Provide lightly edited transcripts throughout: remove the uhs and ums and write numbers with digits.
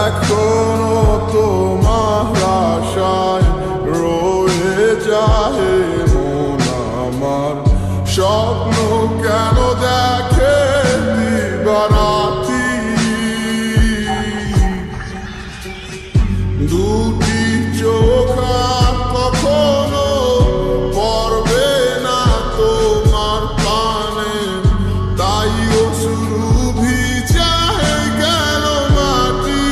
এখনো তোমার আশায় রয়ে যায় মন আমার। স্বপ্ন কেন দেখে দিবারাতি, দুটি চোখ আর কখনো পড়বে না তোমার পানে, তাই অশ্রু ভিজায় গেল মাটি।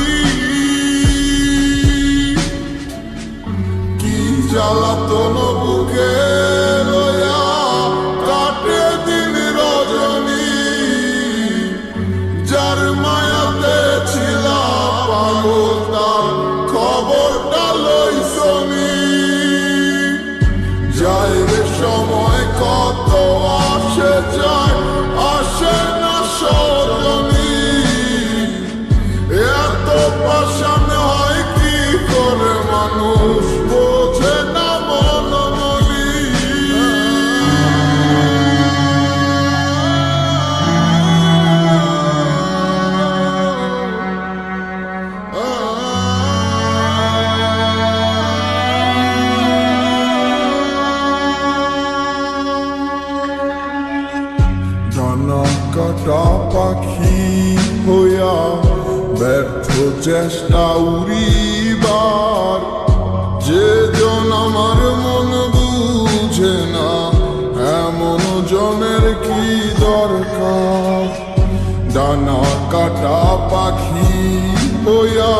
কি জ্বালাতন বুকে লয়া কাটে দিন রজনী, যার মায়াতে ছিলাম পাগল তার খবরটা লইছনি। যায় রে সময় কত আসে যায়, আসে না সজনী। এত পাষাণ হয় কি করে মানুষ, বোঝে না মনমলি। ডানা কাটা পাখি হইয়া ব্যর্থ চেষ্টা উড়িবার, যে জন আমার মন বুঝে না এমন জনের কি দরকার। ডানা কাটা পাখি হইয়া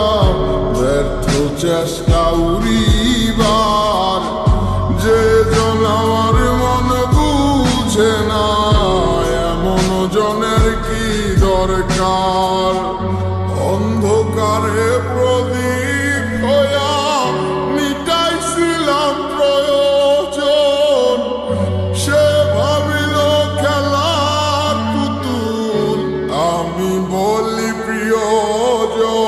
ব্যর্থ চেষ্টা উড়িবার, যে জন আমার মন বুঝে না এমন জনের কি দরকার। অন্ধকারে প্রদীপ হইয়া মিটাইছিলাম প্রয়োজন, সে ভাবিল খেলার পুতুল, আমি বলি প্রিয়জন।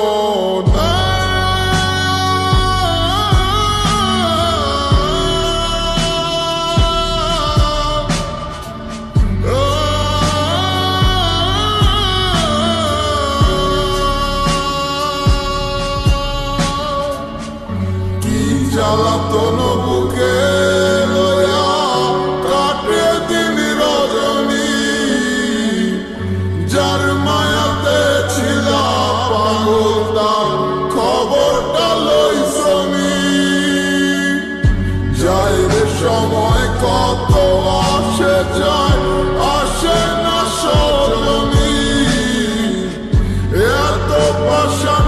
জ্বালাতন বুকে লয়া কাটে দিন রজনী, যার মায়াতে ছিলাম পাগল তার খবরটা লইছনি। যায় রে সময় কত আসে যায়, আসে না সজনী। এত পাষাণ